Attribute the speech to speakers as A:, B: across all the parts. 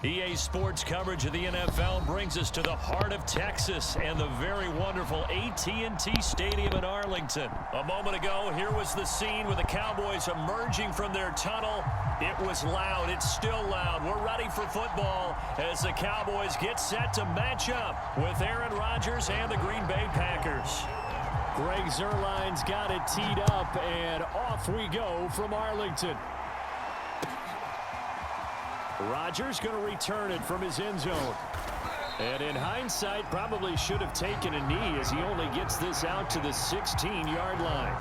A: EA Sports coverage of the NFL brings us to the heart of Texas and the very wonderful AT&T Stadium in Arlington. A moment ago, here was the scene with the Cowboys emerging from their tunnel. It was loud. It's still loud. We're ready for football as the Cowboys get set to match up with Aaron Rodgers and the Green Bay Packers. Greg Zuerlein's got it teed up, and off we go from Arlington. Rodgers going to return it from his end zone. And in hindsight, probably should have taken a knee as he only gets this out to the 16-yard line.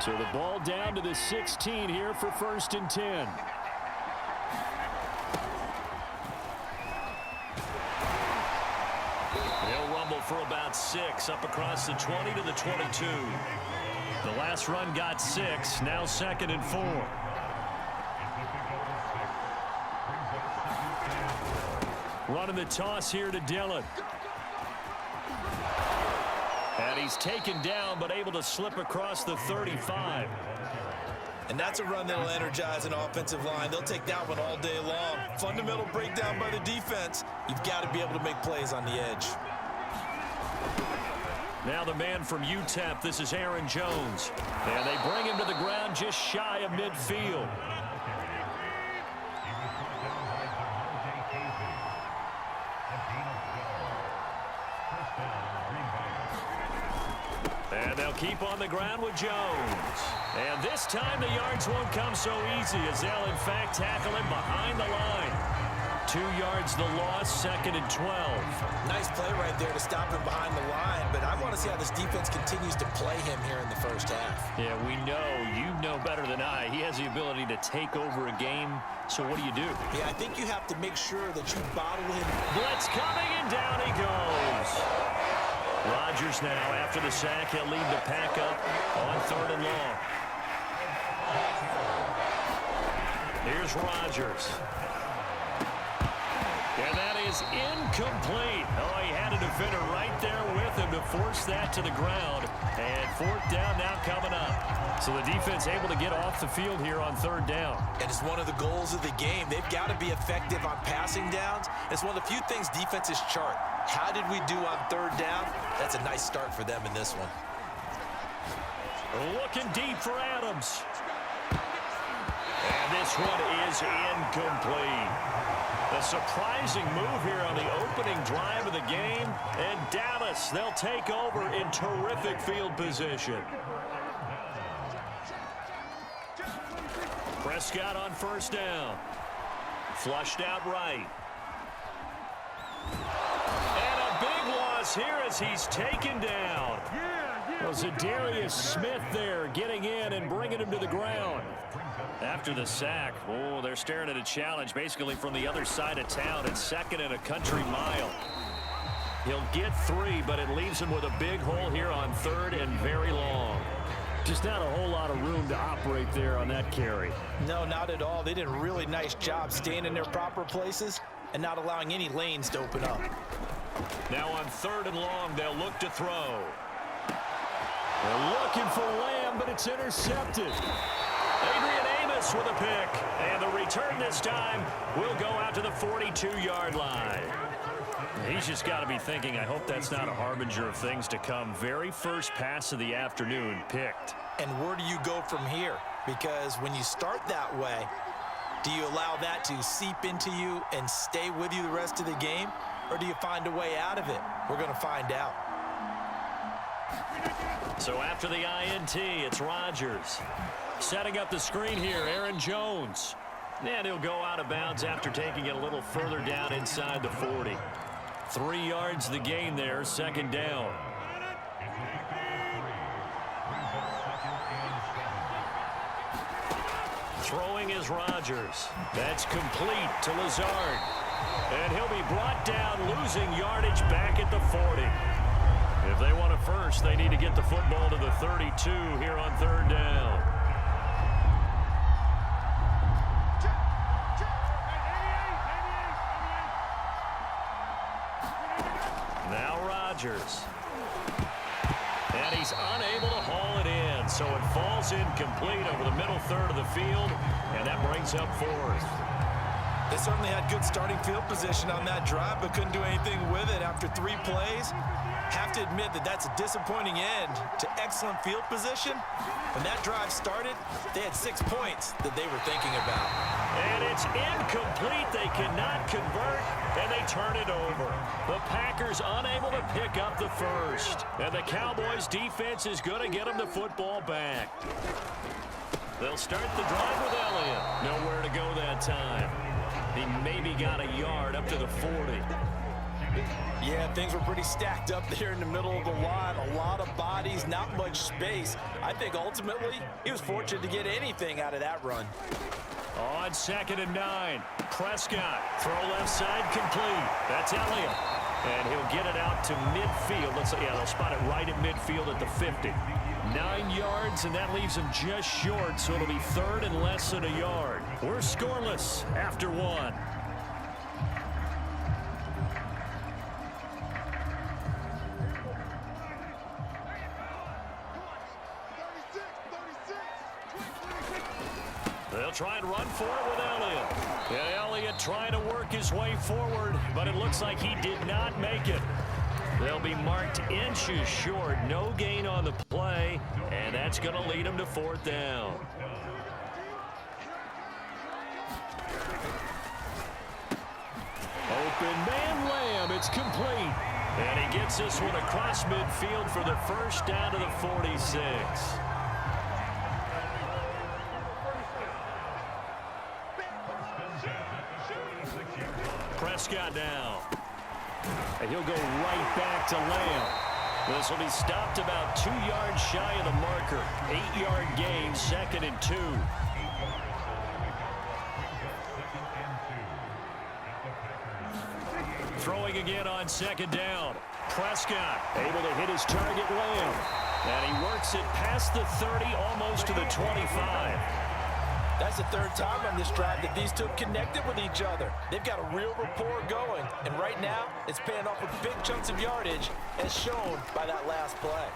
A: So the ball down to the 16 here for 1st and 10. For about 6, up across the 20 to the 22. The last run got 6, now 2nd and 4. Running the toss here to Dillon. And he's taken down, but able to slip across the 35.
B: And that's a run that'll energize an offensive line. They'll take that one all day long. Fundamental breakdown by the defense. You've got to be able to make plays on the edge.
A: Now the man from UTEP, this is Aaron Jones. And they bring him to the ground just shy of midfield. And they'll keep on the ground with Jones. And this time the yards won't come so easy as they'll in fact tackle him behind the line. 2 yards the loss, 2nd and 12.
B: Nice play right there to stop him behind the line, but I want to see how this defense continues to play him here in the first half.
A: Yeah, we know. You know better than I. He has the ability to take over a game, so what do you do?
B: Yeah, I think you have to make sure that you bottle him.
A: Blitz coming, and down he goes. Rodgers now, after the sack, he'll lead the pack up on 3rd and long. Here's Rodgers. And that is incomplete. Oh, he had a defender right there with him to force that to the ground. And 4th down now coming up. So the defense able to get off the field here on 3rd down.
B: And it's one of the goals of the game. They've got to be effective on passing downs. It's one of the few things defenses chart. How did we do on 3rd down? That's a nice start for them in this one.
A: Looking deep for Adams. And this one is incomplete. A surprising move here on the opening drive of the game. And Dallas, they'll take over in terrific field position. Prescott on 1st down. Flushed out right. And a big loss here as he's taken down. Well, Zadarius Smith there getting in and bringing him to the ground. After the sack, oh, they're staring at a challenge basically from the other side of town. It's 2nd and a country mile. He'll get 3, but it leaves him with a big hole here on 3rd and very long. Just not a whole lot of room to operate there on that carry.
B: No, not at all. They did a really nice job staying in their proper places and not allowing any lanes to open up.
A: Now on 3rd and long, they'll look to throw. They're looking for Lamb, but it's intercepted. Adrian Amos with a pick. And the return this time will go out to the 42-yard line. He's just got to be thinking, I hope that's not a harbinger of things to come. Very first pass of the afternoon picked.
B: And where do you go from here? Because when you start that way, do you allow that to seep into you and stay with you the rest of the game? Or do you find a way out of it? We're going to find out.
A: So after the INT, it's Rodgers. Setting up the screen here, Aaron Jones. And he'll go out of bounds after taking it a little further down inside the 40. 3 yards the gain there, 2nd down. Throwing is Rodgers. That's complete to Lazard. And he'll be brought down, losing yardage back at the 40. If they want a first, they need to get the football to the 32 here on 3rd down. Now Rodgers. And he's unable to haul it in, so it falls incomplete over the middle third of the field, and that brings up fourth.
B: They certainly had good starting field position on that drive, but couldn't do anything with it after 3 plays. Have to admit that that's a disappointing end to excellent field position. When that drive started, they had 6 points that they were thinking about.
A: And it's incomplete. They cannot convert, and they turn it over. The Packers unable to pick up the first. And the Cowboys' defense is going to get them the football back. They'll start the drive with Elliott. Nowhere to go that time. He maybe got a yard up to the 40.
B: Yeah, things were pretty stacked up there in the middle of the line. A lot of bodies, not much space. I think ultimately he was fortunate to get anything out of that run.
A: On 2nd and 9, Prescott, throw left side complete. That's Elliott. And he'll get it out to midfield. They'll spot it right at midfield at the 50. 9 yards, and that leaves him just short, so it'll be 3rd and less than a yard. We're scoreless after 1. They'll try and run for it with Elliott. And Elliott trying to work his way forward, but it looks like he did not make it. They'll be marked inches short. No gain on the play, and that's going to lead him to 4th down. Open man Lamb. It's complete. And he gets this one across midfield for the first down to the 46. Prescott now. And he'll go right back to Lamb. This will be stopped about 2 yards shy of the marker. 8-yard gain, 2nd and 2. Throwing again on 2nd down. Prescott able to hit his target, Lamb. And he works it past the 30, almost to the 25.
B: That's the 3rd time on this drive that these two connected with each other. They've got a real rapport going, and right now it's paying off with big chunks of yardage, as shown by that last play.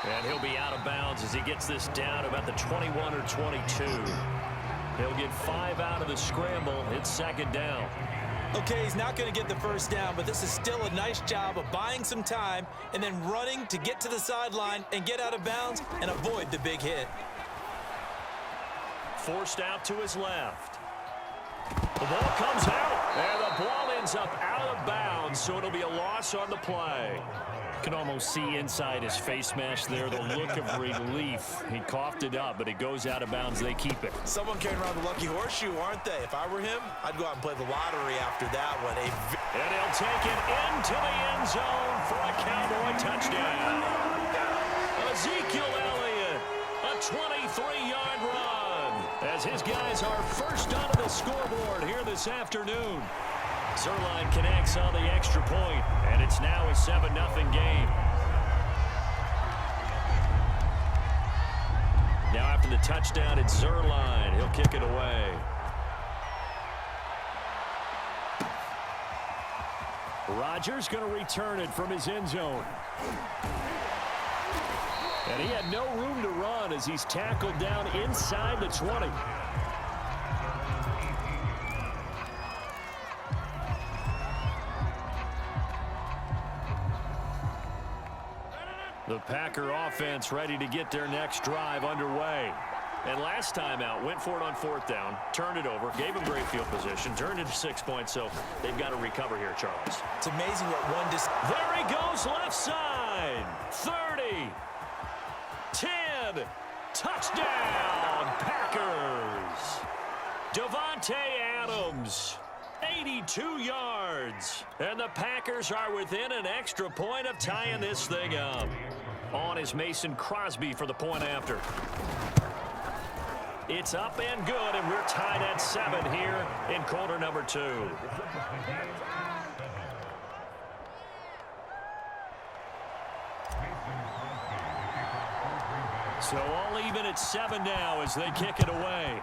A: And he'll be out of bounds as he gets this down about the 21 or 22. He'll get 5 out of the scramble. It's 2nd down.
B: Okay, he's not going to get the first down, but this is still a nice job of buying some time and then running to get to the sideline and get out of bounds and avoid the big hit.
A: Forced out to his left. The ball comes out, and the ball ends up out of bounds, so it'll be a loss on the play. You can almost see inside his face mask there the look of relief. He coughed it up, but it goes out of bounds. They keep it.
B: Someone came around the lucky horseshoe, aren't they? If I were him, I'd go out and play the lottery after that one.
A: And he'll take it into the end zone for a Cowboy touchdown. Ezekiel Elliott, a 23-yard run, as his guys are first onto the scoreboard here this afternoon. Zerline connects on the extra point, and it's now a 7-0 game. Now after the touchdown, it's Zerline. He'll kick it away. Rodgers going to return it from his end zone. And he had no room to run as he's tackled down inside the 20. The Packer offense ready to get their next drive underway. And last time out, went for it on 4th down, turned it over, gave them great field position, turned it 6 points, so they've got to recover here, Charles.
B: It's amazing what one...
A: There he goes, left side. 30. 10. Touchdown, Packers. Devontae Adams. 82 yards. And the Packers are within an extra point of tying this thing up. On is Mason Crosby for the point after. It's up and good, and we're tied at 7 here in quarter number 2. So all even at 7 now as they kick it away.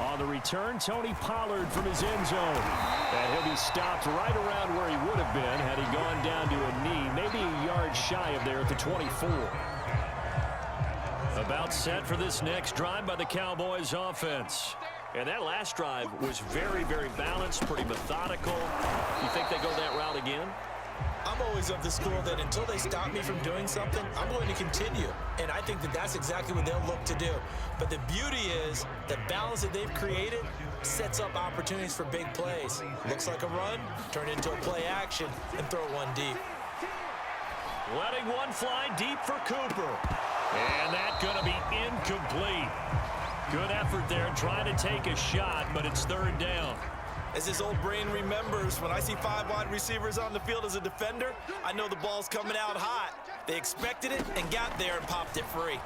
A: On the return, Tony Pollard from his end zone. And he'll be stopped right around where he would have been had he gone down to a knee, maybe a yard shy of there at the 24. About set for this next drive by the Cowboys offense. And that last drive was very, very balanced, pretty methodical. You think they go that route again?
B: I'm always of the school that until they stop me from doing something, I'm going to continue. And I think that that's exactly what they'll look to do. But the beauty is the balance that they've created sets up opportunities for big plays. Looks like a run, turn into a play action, and throw one deep.
A: Letting one fly deep for Cooper. And that's going to be incomplete. Good effort there trying to take a shot, but it's third down.
B: As his old brain remembers, when I see 5 wide receivers on the field as a defender, I know the ball's coming out hot. They expected it and got there and popped it free.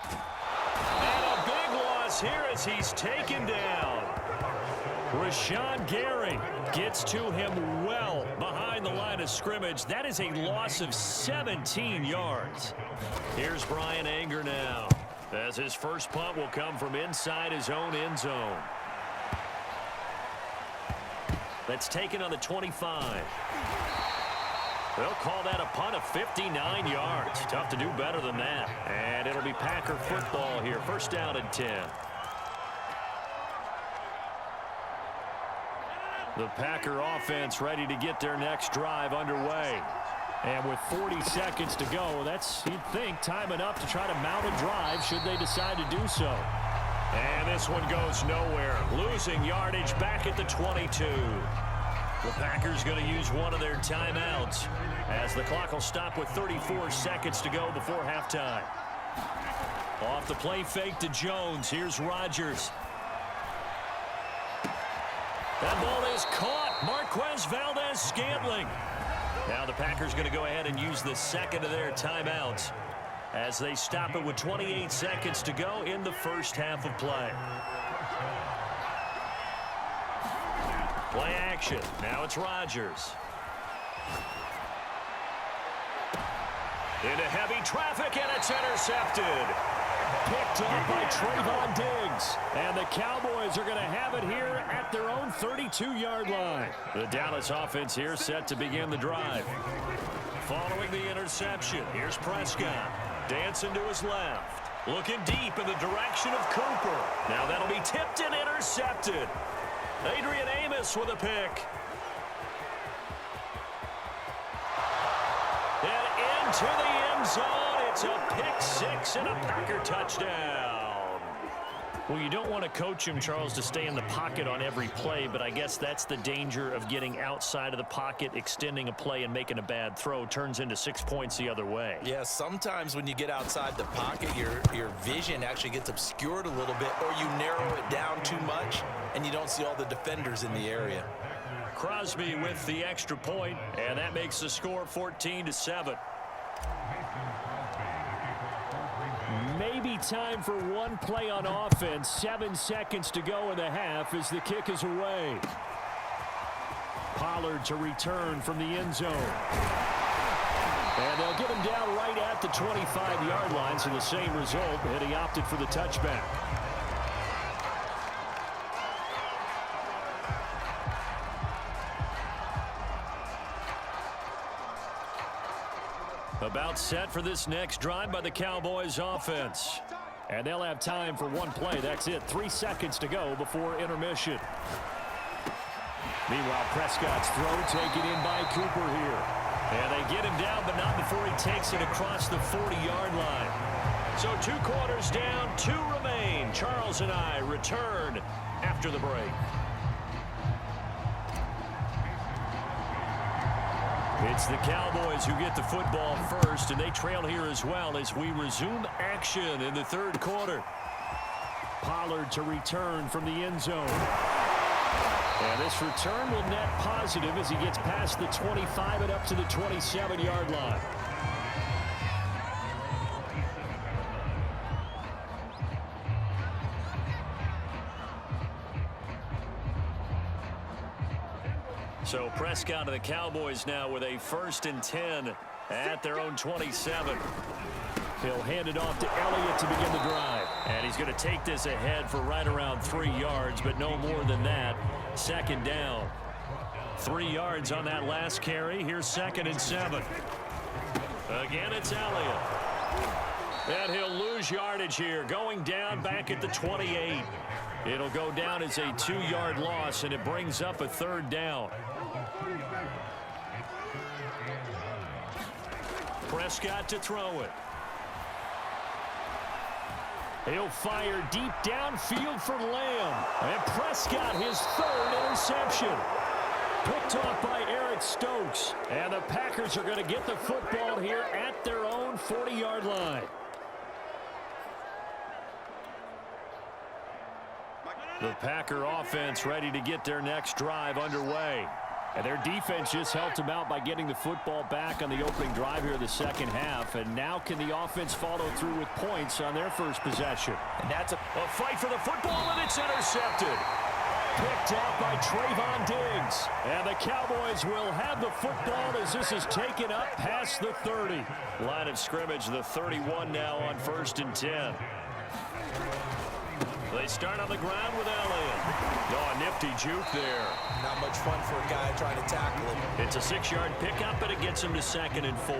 A: And a big loss here as he's taken down. Rashawn Gary gets to him well behind the line of scrimmage. That is a loss of 17 yards. Here's Brian Anger now, as his first punt will come from inside his own end zone. That's taken on the 25. They'll call that a punt of 59 yards. Tough to do better than that. And it'll be Packer football here. First down and 10. The Packer offense ready to get their next drive underway. And with 40 seconds to go, that's, you'd think, time enough to try to mount a drive should they decide to do so. And this one goes nowhere. Losing yardage back at the 22. The Packers going to use one of their timeouts as the clock will stop with 34 seconds to go before halftime. Off the play fake to Jones. Here's Rodgers. That ball is caught. Marquez Valdez-Scantling. Now the Packers going to go ahead and use the second of their timeouts as they stop it with 28 seconds to go in the first half of play. Play action. Now it's Rodgers. Into heavy traffic, and it's intercepted. Picked up by Trayvon Diggs. And the Cowboys are going to have it here at their own 32-yard line. The Dallas offense here set to begin the drive. Following the interception, here's Prescott. Dancing to his left. Looking deep in the direction of Cooper. Now that'll be tipped and intercepted. Adrian Amos with a pick. And into the end zone. It's a pick six and a Packer touchdown. Well, you don't want to coach him, Charles, to stay in the pocket on every play, but I guess that's the danger of getting outside of the pocket, extending a play, and making a bad throw. Turns into 6 points the other way.
B: Yeah, sometimes when you get outside the pocket, your vision actually gets obscured a little bit, or you narrow it down too much, and you don't see all the defenders in the area.
A: Crosby with the extra point, and that makes the score 14-7. Maybe time for one play on offense. 7 seconds to go in the half as the kick is away. Pollard to return from the end zone. And they'll get him down right at the 25-yard line, so the same result, and he opted for the touchback. About set for this next drive by the Cowboys offense. And they'll have time for one play. That's it. 3 seconds to go before intermission. Meanwhile, Prescott's throw taken in by Cooper here. And they get him down, but not before he takes it across the 40-yard line. So 2 quarters down, 2 remain. Charles and I return after the break. It's the Cowboys who get the football first, and they trail here as well as we resume action in the third quarter. Pollard to return from the end zone. And this return will net positive as he gets past the 25 and up to the 27-yard line. So Prescott of the Cowboys now with a 1st and 10 at their own 27. He'll hand it off to Elliott to begin the drive. And he's going to take this ahead for right around 3 yards, but no more than that. Second down. 3 yards on that last carry. Here's 2nd and 7. Again, it's Elliott. And he'll lose yardage here, going down back at the 28. It'll go down as a 2-yard loss, and it brings up a 3rd down. Prescott to throw it. He'll fire deep downfield for Lamb. And Prescott, his 3rd interception. Picked off by Eric Stokes. And the Packers are going to get the football here at their own 40-yard line. The Packer offense ready to get their next drive underway. And their defense just helped them out by getting the football back on the opening drive here in the second half. And now can the offense follow through with points on their first possession? And that's a fight for the football, and it's intercepted. Picked out by Trayvon Diggs. And the Cowboys will have the football as this is taken up past the 30. Line of scrimmage, the 31 now on 1st and 10. They start on the ground with Elliott. Oh, a nifty juke there.
B: Not much fun for a guy trying to tackle him.
A: It's a 6-yard pickup, but it gets him to 2nd and 4.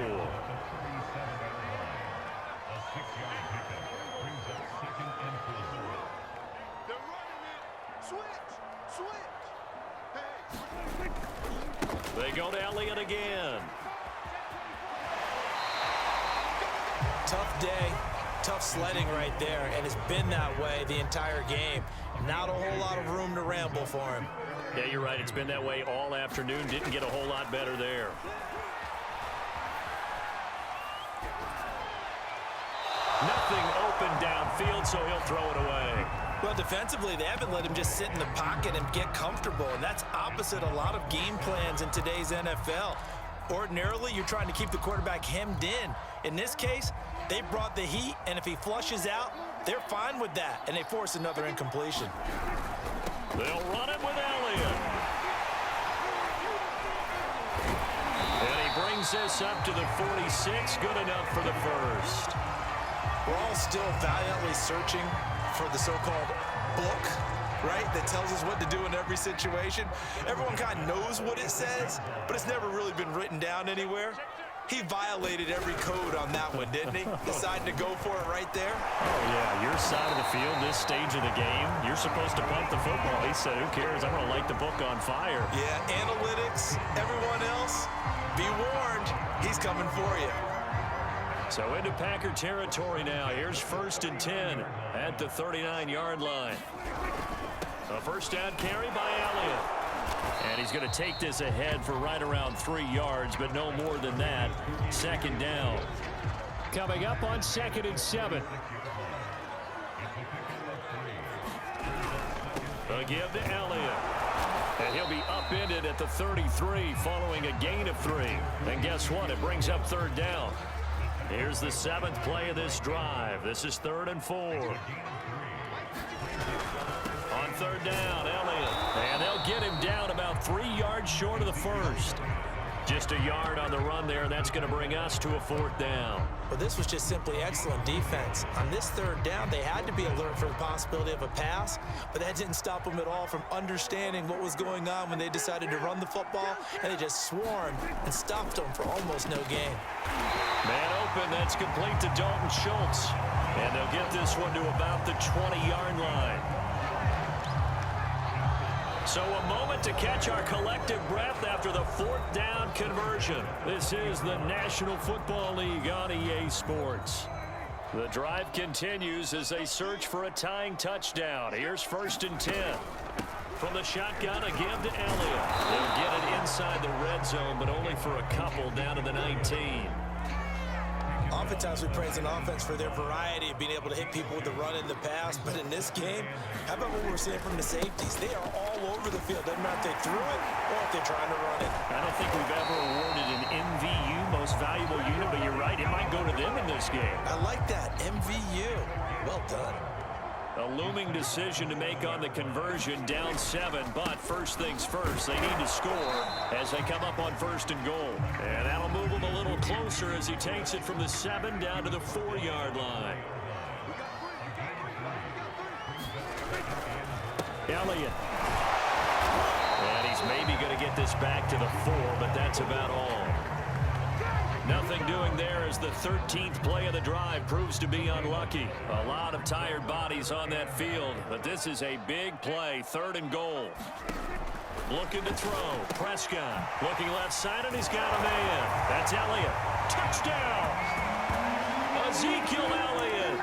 A: They go to Elliott again.
B: Tough day. Tough sledding right there, and it's been that way the entire game. Not a whole lot of room to ramble for him.
A: Yeah, you're right. It's been that way all afternoon. Didn't get a whole lot better there. Nothing open downfield, so he'll throw it away.
B: Well, defensively, they haven't let him just sit in the pocket and get comfortable, and that's opposite a lot of game plans in today's NFL. Ordinarily, you're trying to keep the quarterback hemmed in. In this case, they brought the heat, and if he flushes out, they're fine with that, and they force another incompletion.
A: They'll run it with Elliott. And he brings this up to the 46. Good enough for the first.
B: We're all still valiantly searching for the so-called book, right, that tells us what to do in every situation. Everyone kind of knows what it says, but it's never really been written down anywhere. He violated every code on that one, didn't he? Deciding to go for it right there.
A: Oh, yeah, your side of the field, this stage of the game, you're supposed to punt the football. He said, who cares? I'm going to light the book on fire.
B: Yeah, analytics, everyone else, be warned, he's coming for you.
A: So into Packer territory now. Here's 1st and 10 at the 39-yard line. A first down carry by Elliott. And he's going to take this ahead for right around 3 yards, but no more than that. 2nd down. Coming up on 2nd and 7. A give to Elliott. And he'll be upended at the 33 following a gain of 3. And guess what? It brings up 3rd down. Here's the 7th play of this drive. This is 3rd and 4. On 3rd down, Elliott. And they'll get him down about 3 yards short of the first. Just a yard on the run there. That's going to bring us to a 4th down.
B: Well, this was just simply excellent defense. On this 3rd down, they had to be alert for the possibility of a pass, but that didn't stop them at all from understanding what was going on when they decided to run the football, and they just swarmed and stopped them for almost no gain.
A: Man open, that's complete to Dalton Schultz. And they'll get this one to about the 20-yard line. So a moment to catch our collective breath after the 4th down conversion. This is the National Football League on EA Sports. The drive continues as they search for a tying touchdown. Here's 1st and 10. From the shotgun, a give to Elliott. They'll get it inside the red zone, but only for a couple down to the 19.
B: Oftentimes we praise an offense for their variety of being able to hit people with the run and the pass, but in this game, how about what we're seeing from the safeties? They are all over the field. Doesn't matter if they threw it or if they're trying to run it.
A: I don't think we've ever awarded an MVU, most valuable unit, but you're right, it might go to them in this game.
B: I like that, MVU. Well done.
A: A looming decision to make on the conversion, down 7, but first things first, they need to score as they come up on 1st and goal. And that'll move them a little little closer as he takes it from the 7 down to the 4-yard line. Elliott. And he's maybe going to get this back to the 4, but that's about all. Nothing doing there as the 13th play of the drive proves to be unlucky. A lot of tired bodies on that field, but this is a big play, 3rd and goal. Looking to throw. Prescott looking left side, and he's got a man. That's Elliott. Touchdown! Ezekiel Elliott.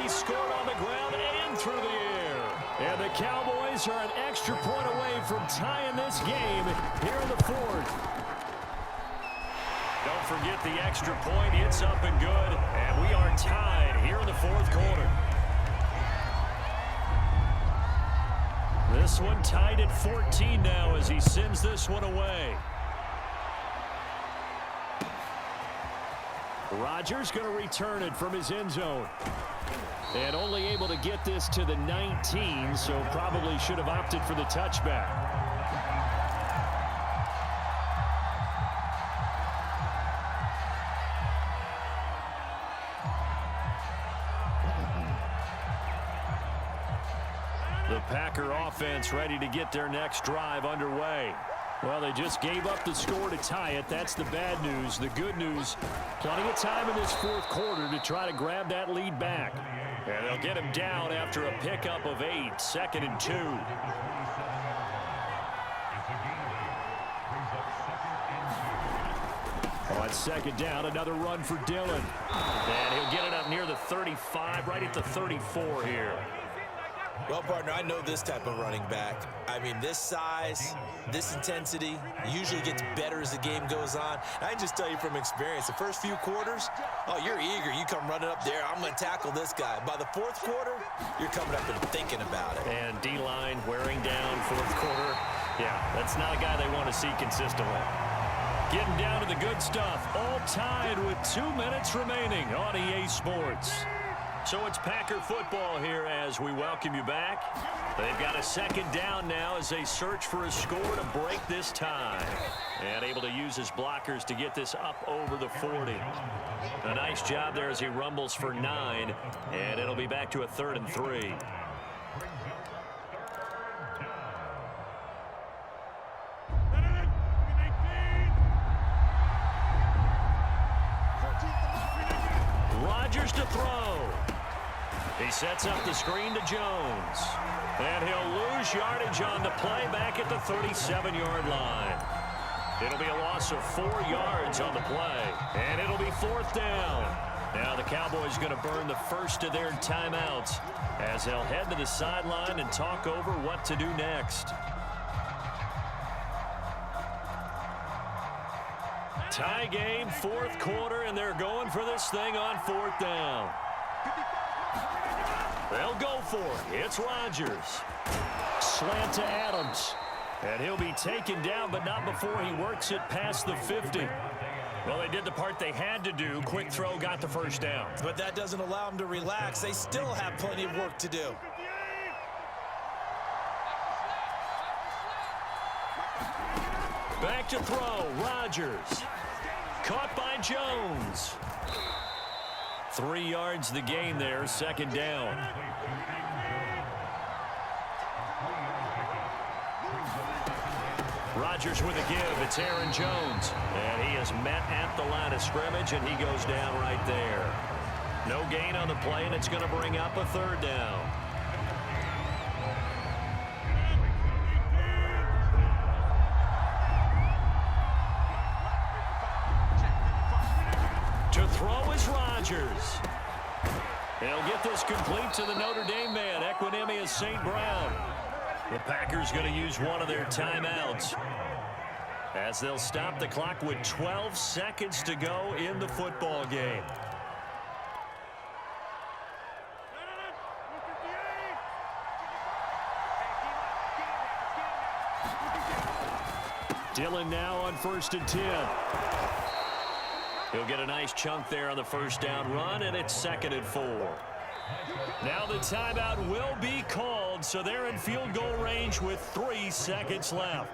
A: He scored on the ground and through the air. And the Cowboys are an extra point away from tying this game here in the 4th. Don't forget the extra point. It's up and good. And we are tied here in the 4th quarter. This one tied at 14 now as he sends this one away. Rodgers going to return it from his end zone. And only able to get this to the 19, so probably should have opted for the touchback. The Packer offense ready to get their next drive underway. Well, they just gave up the score to tie it. That's the bad news. The good news, plenty of time in this 4th quarter to try to grab that lead back. And they'll get him down after a pickup of 8, 2nd and 2. On 2nd down, another run for Dillon. And he'll get it up near the 35, right at the 34 here.
B: Well, partner, I know this type of running back. I mean, this size, this intensity usually gets better as the game goes on. I can just tell you from experience, the first few quarters, oh, you're eager. You come running up there, I'm going to tackle this guy. By the 4th quarter, you're coming up and thinking about it.
A: And D-line wearing down 4th quarter. Yeah, that's not a guy they want to see consistently. Getting down to the good stuff, all tied with 2 minutes remaining on EA Sports. So it's Packer football here as we welcome you back. They've got a 2nd down now as they search for a score to break this tie. And able to use his blockers to get this up over the 40. A nice job there as he rumbles for 9. And it'll be back to a 3rd and 3. Rodgers to throw. He sets up the screen to Jones. And he'll lose yardage on the play back at the 37-yard line. It'll be a loss of 4 yards on the play. And it'll be 4th down. Now the Cowboys going to burn the first of their timeouts as they'll head to the sideline and talk over what to do next. Tie game, 4th quarter, and they're going for this thing on 4th down. They'll go for it. It's Rodgers. Slant to Adams. And he'll be taken down, but not before he works it past the 50. Well, they did the part they had to do. Quick throw, got the first down.
B: But that doesn't allow them to relax. They still have plenty of work to do.
A: Back to throw, Rodgers. Caught by Jones. 3 yards the gain there, 2nd down. Rodgers with a give. It's Aaron Jones. And he is met at the line of scrimmage, and he goes down right there. No gain on the play, and it's going to bring up a 3rd down. To throw is Rodgers. He'll get this complete to the Notre Dame man, Equinemius St. Brown. The Packers going to use one of their timeouts as they'll stop the clock with 12 seconds to go in the football game. Dillon now on 1st and 10. He'll get a nice chunk there on the 1st down run, and it's 2nd and 4. Now the timeout will be called, so they're in field goal range with 3 seconds left.